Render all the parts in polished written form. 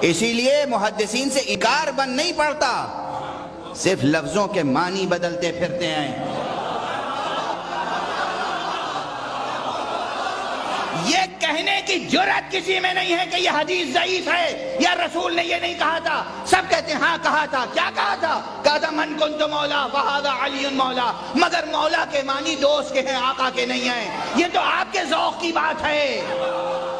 اسی لیے محدثین سے انکار بن نہیں پڑتا، صرف لفظوں کے معنی بدلتے پھرتے ہیں۔ یہ کہنے کی جرات کسی میں نہیں ہے کہ یہ حدیث ضعیف ہے یا رسول نے یہ نہیں کہا تھا۔ سب کہتے ہیں ہاں کہا تھا۔ کیا کہا تھا؟ کہا تھا من کنت مولا فہذا علی مولا، مگر مولا کے معنی دوست کے ہیں، آقا کے نہیں ہیں۔ یہ تو آپ کے ذوق کی بات ہے۔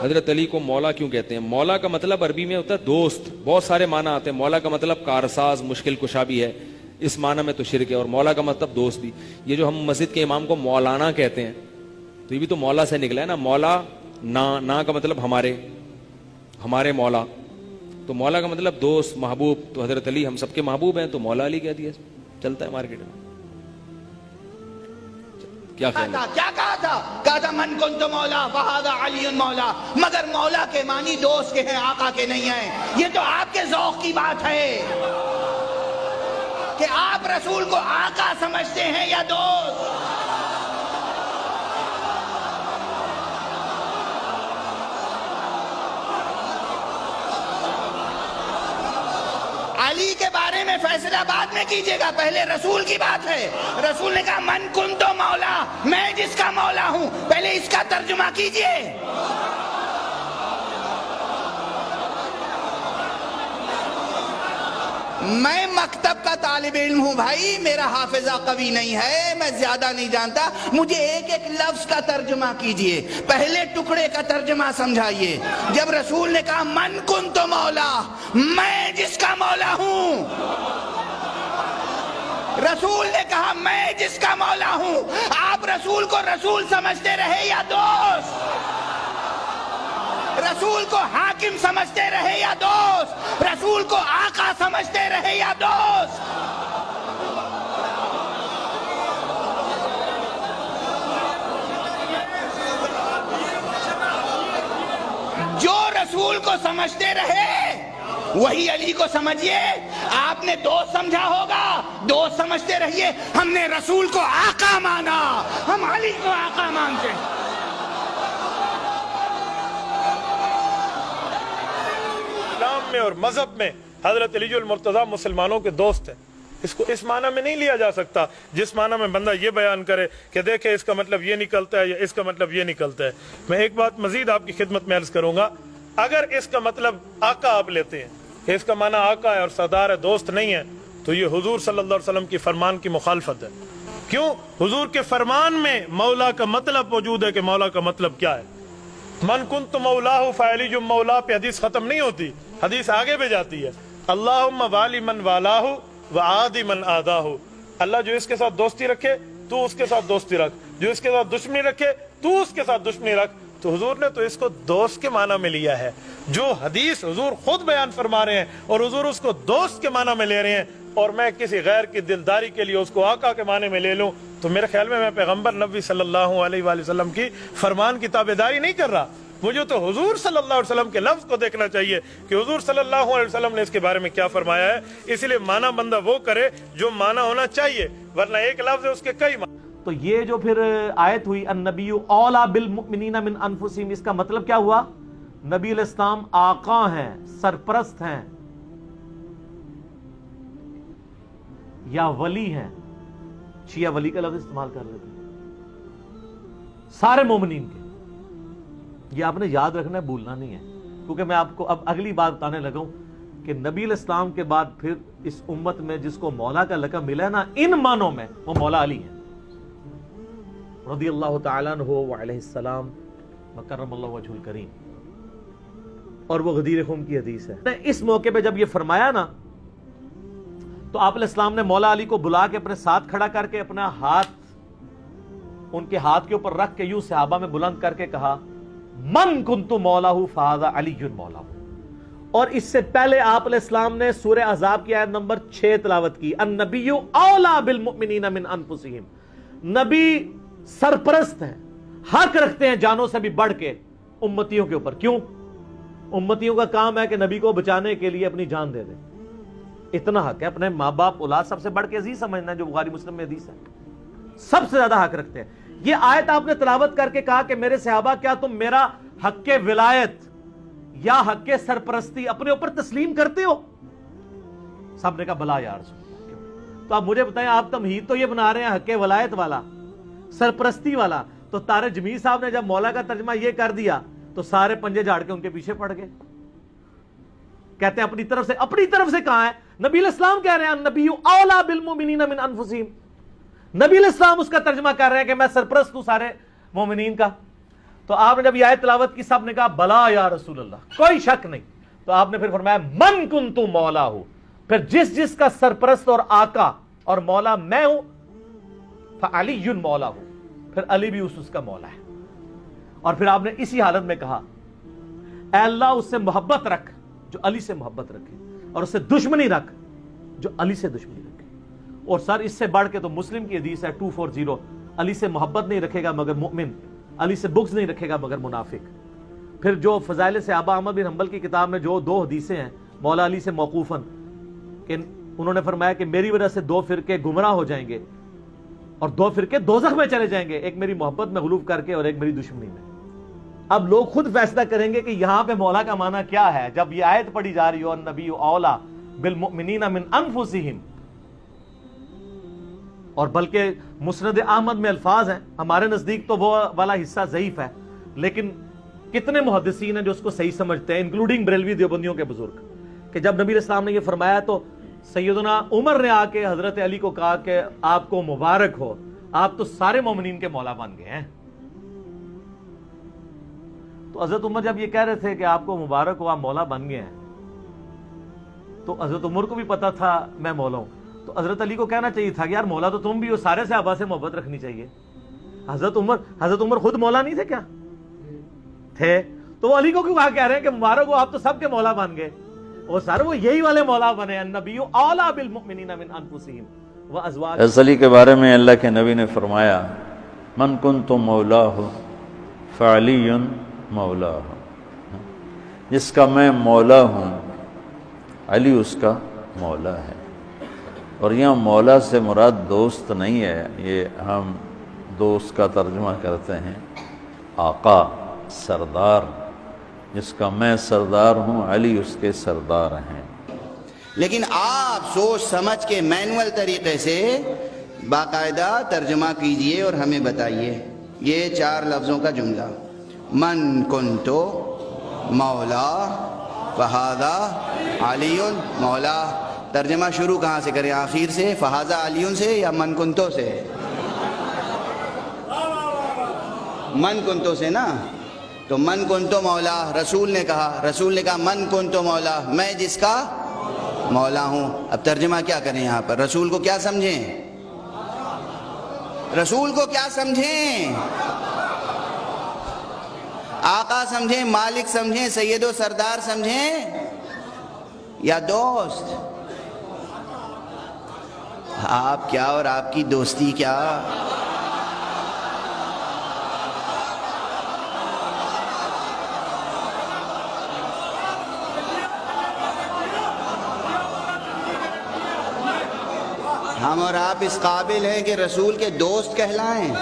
حضرت علی کو مولا کیوں کہتے ہیں؟ مولا کا مطلب عربی میں ہوتا ہے دوست، بہت سارے معنی آتے ہیں۔ مولا کا مطلب کارساز، مشکل کشا بھی ہے، اس معنی میں تو شرک ہے، اور مولا کا مطلب دوست بھی۔ یہ جو ہم مسجد کے امام کو مولانا کہتے ہیں تو یہ بھی تو مولا سے نکلا ہے نا۔ مولا نا کا مطلب ہمارے مولا، تو مولا کا مطلب دوست، محبوب۔ تو حضرت علی ہم سب کے محبوب ہیں، تو مولا علی کہہ دیا، چلتا ہے مارکیٹ میں۔ کیا خیال ہے؟ کیا کہا تھا؟ کہا تھا من کنت مولا فہذا علی مولا، مگر مولا کے معنی دوست کے ہیں، آقا کے نہیں ہیں۔ یہ تو آپ کے ذوق کی بات ہے کہ آپ رسول کو آقا سمجھتے ہیں یا دوست۔ علی کے بارے میں فیصلہ بعد میں کیجئے گا، پہلے رسول کی بات ہے۔ رسول نے کہا من کنت مولا، میں جس کا مولا ہوں، پہلے اس کا ترجمہ کیجئے۔ میں مکتب کا طالب علم ہوں بھائی، میرا حافظہ قوی نہیں ہے، میں زیادہ نہیں جانتا، مجھے ایک ایک لفظ کا ترجمہ کیجئے، پہلے ٹکڑے کا ترجمہ سمجھائیے۔ جب رسول نے کہا من کنت مولا، میں جس کا مولا ہوں، رسول نے کہا میں جس کا مولا ہوں، آپ رسول کو رسول سمجھتے رہے یا دوست؟ رسول کو حاکم سمجھتے رہے یا دوست؟ رسول کو آقا سمجھتے رہے یا دوست؟ جو رسول کو سمجھتے رہے وہی علی کو سمجھیے۔ آپ نے دوست سمجھا ہوگا، دوست سمجھتے رہیے۔ ہم نے رسول کو آقا مانا، ہم علی کو آقا مانتے ہیں۔ اسلام میں اور مذہب میں حضرت علی المرتضیٰ مسلمانوں کے دوست ہیں۔ اس کو اس معنی میں نہیں لیا جا سکتا جس معنی میں بندہ یہ بیان کرے کہ دیکھیں اس کا مطلب یہ نکلتا ہے یا اس کا مطلب یہ نکلتا ہے۔ میں ایک بات مزید آپ کی خدمت میں عرض کروں گا، اگر اس کا مطلب آقا آپ لیتے ہیں کہ اس کا معنی آقا ہے اور سردار ہے، دوست نہیں ہے، تو یہ حضور صلی اللہ علیہ وسلم کی فرمان کی مخالفت ہے۔ کیوں؟ حضور کے فرمان میں مولا کا مطلب موجود ہے کہ مولا کا مطلب کیا ہے۔ من کنت مولاہ فعلی جو مولا پہ حدیث ختم نہیں ہوتی، حدیث آگے بھی جاتی ہے۔ اللہم والی من والاہ وعادی من آداہ، اللہ جو اس کے ساتھ دوستی رکھے تو اس کے ساتھ دوستی رکھ، جو اس کے ساتھ دشمنی رکھے تو اس کے ساتھ دشمنی رکھ۔ تو حضور نے تو اس کو دوست کے معنی میں لیا ہے۔ جو حدیث حضور خود بیان فرما رہے ہیں اور حضور اس کو دوست کے معنی میں لے رہے ہیں، اور میں کسی غیر کی دلداری کے لیے اس کو آقا کے معنی میں لے لوں، تو میرے خیال میں پیغمبر نبی صلی اللہ علیہ وآلہ وسلم کی فرمان کی تابعداری نہیں کر رہا۔ مجھے تو حضور صلی اللہ علیہ وسلم کے لفظ کو دیکھنا چاہیے کہ حضور صلی اللہ علیہ وسلم نے اس کے بارے میں کیا فرمایا ہے۔ اس لیے معنی بندہ وہ کرے جو معنی ہونا چاہیے، ورنہ ایک لفظ ہے اس کے کئی معنی۔ تو یہ جو پھر آیت ہوئی النبی اولا بالمؤمنین من انفسہم، اس کا مطلب کیا ہوا؟ نبی علیہ السلام آقا ہیں، سرپرست ہیں یا ولی ہیں؟ شیعہ ولی کا لفظ استعمال کر لیتے ہیں سارے مومنین کے۔ یہ آپ نے یاد رکھنا ہے، بھولنا نہیں ہے، کیونکہ میں آپ کو اب اگلی بات بتانے لگا ہوں کہ نبی علیہ السلام کے بعد پھر اس امت میں جس کو مولا کا لقب ملا ہے نا، ان معنوں میں وہ مولا علی ہیں رضی اللہ تعالیٰ عنہ وعلیہ السلام وکرم اللہ وجہ الکریم، اور وہ غدیر خم کی حدیث ہے۔ اس موقع پہ جب یہ فرمایا نا، تو آپ علیہ السلام نے مولا علی کو بلا کے اپنے ساتھ کھڑا کر کے اپنا ہاتھ ان کے ہاتھ کے اوپر رکھ کے یوں صحابہ میں بلند کر کے کہا من کنت مولاہ فہذا علی مولاہ۔ اور اس سے پہلے آپ علیہ السلام نے سورہ احزاب کی آیت نمبر 6 تلاوت کی، النبی اولا بالمؤمنین من انفسہم، نبی سرپرست ہیں، حق رکھتے ہیں جانوں سے بھی بڑھ کے امتیوں کے اوپر۔ کیوں؟ امتیوں کا کام ہے کہ نبی کو بچانے کے لیے اپنی جان دے دیں، اتنا حق ہے۔ اپنے ماں باپ اولاد سب سے بڑھ کے عزیز سمجھنا ہے، جو بخاری مسلم میں حدیث ہے، سب سے زیادہ حق رکھتے ہیں۔ یہ آیت آپ نے تلاوت کر کے کہا کہ میرے صحابہ کیا تم میرا حق ولایت یا حق کے سرپرستی اپنے اوپر تسلیم کرتے ہو؟ سب نے کہا بلا یا رسول اللہ۔ تو آپ مجھے بتائیں، آپ تمہید تو یہ بنا رہے ہیں حق ولایت والا، سرپرستی والا، تو طارق جمیل صاحب نے جب مولا کا ترجمہ یہ کر دیا تو سارے پنجے جھاڑ کے ان کے پیچھے پڑ گئے۔ کہتے ہیں اپنی طرف سے کہاں ہے؟ نبی علیہ السلام کہہ رہے ہیں النبی اولا بالمؤمنین من انفسہم، نبی علیہ السلام اس کا ترجمہ کر رہے ہیں کہ میں سرپرست ہوں سارے مومنین کا۔ تو آپ نے جب یہ آیت تلاوت کی، سب نے کہا بلا یا رسول اللہ، کوئی شک نہیں۔ تو آپ نے پھر فرمایا من کنت مولا ہو، پھر جس کا سرپرست اور آقا اور مولا میں ہوں، فعلی مولا ہوں، پھر علی بھی اس کا مولا ہے۔ اور پھر آپ نے اسی حالت میں کہا اے اللہ اس سے محبت رکھ جو علی سے محبت رکھے، اور اس سے دشمنی رکھ جو علی سے دشمنی رکھے۔ اور سر اس سے بڑھ کے تو مسلم کی حدیث ہے 240، علی سے محبت نہیں رکھے گا مگر مؤمن، علی سے بغض نہیں رکھے گا مگر منافق۔ پھر جو فضائل صحابہ احمد بن حنبل کی کتاب میں جو 2 حدیثیں ہیں مولا علی سے موقوفاً، کہ انہوں نے فرمایا کہ میری وجہ سے 2 فرقے گمراہ ہو جائیں گے اور 2 فرقے دوزخ میں چلے جائیں گے، ایک میری محبت میں غلوف کر کے اور ایک میری دشمنی میں۔ اب لوگ خود فیصلہ کریں گے کہ یہاں پہ مولا کا معنی کیا ہے جب یہ آیت پڑھی جا رہی ہو النبی اولا بالمؤمنین من انفسہم، اور بلکہ مسند احمد میں الفاظ ہیں، ہمارے نزدیک تو وہ والا حصہ ضعیف ہے، لیکن کتنے محدثین ہیں جو اس کو صحیح سمجھتے ہیں، انکلوڈنگ بریلوی دیوبندیوں کے بزرگ، کہ جب نبی علیہ السلام نے یہ فرمایا تو سیدنا عمر نے آ کے حضرت علی کو کہا کہ آپ کو مبارک ہو، آپ تو سارے مومنین کے مولا بن گئے ہیں۔ تو حضرت عمر جب یہ کہہ رہے تھے کہ آپ کو مبارک ہو، آپ مولا بن گئے ہیں، تو حضرت عمر کو بھی پتا تھا میں مولا ہوں، تو حضرت علی کو کہنا چاہیے تھا کہ یار مولا تو تم بھی ہو، سارے صحابہ سے محبت رکھنی چاہیے۔ حضرت عمر خود مولا نہیں تھے کیا؟ تھے، تو وہ علی کو کیوں کہہ رہے ہیں کہ مبارک ہو آپ تو سب کے مولا بن گئے؟ وہ سر وہ یہی والے مولا بنے، النبی اولا بالمؤمنین من انفسہم وازواج۔ حضرت علی کے بارے میں اللہ کے نبی نے فرمایا من کنت مولاہ فعلی مولاہ، جس کا میں مولا ہوں علی اس کا مولا ہے۔ اور یہاں مولا سے مراد دوست نہیں ہے، یہ ہم دوست کا ترجمہ کرتے ہیں آقا، سردار، جس کا میں سردار ہوں علی اس کے سردار ہیں۔ لیکن آپ سوچ سمجھ کے مینول طریقے سے باقاعدہ ترجمہ کیجئے اور ہمیں بتائیے یہ 4 لفظوں کا جملہ، من کنتو مولا فہذا علی مولا، ترجمہ شروع کہاں سے کریں؟ آخر سے فہذا علی سے یا من کنتو سے؟ من کنتو سے نا، تو من کنتو مولا رسول نے کہا من کنتو مولا، میں جس کا مولا ہوں۔ اب ترجمہ کیا کریں یہاں پر؟ رسول کو کیا سمجھیں؟ رسول کو کیا سمجھیں؟ آقا سمجھیں، مالک سمجھیں، سید و سردار سمجھیں یا دوست؟ آپ کیا اور آپ کی دوستی کیا؟ ہم اور آپ اس قابل ہیں کہ رسول کے دوست کہلائیں؟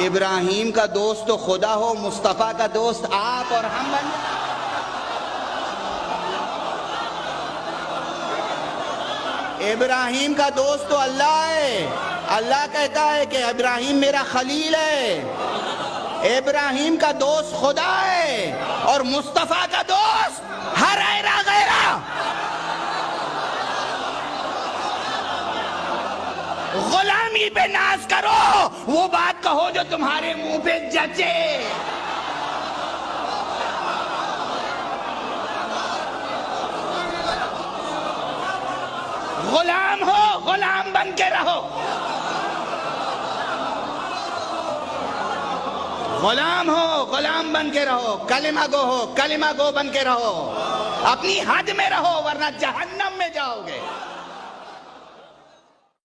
ابراہیم کا دوست تو خدا ہو، مصطفیٰ کا دوست آپ اور ہم بن جائیں۔ ابراہیم کا دوست تو اللہ ہے، اللہ کہتا ہے کہ ابراہیم میرا خلیل ہے۔ ابراہیم کا دوست خدا ہے اور مصطفیٰ کا دوست ہر ایرا غیرہ۔ غلامی پہ ناز کرو، وہ بات کہو جو تمہارے منہ پہ جچے۔ غلام ہو، غلام بن کے رہو، غلام ہو، غلام بن کے رہو، کلمہ گو ہو، کلمہ گو بن کے رہو، اپنی حد میں رہو ورنہ جہنم میں جاؤ گے۔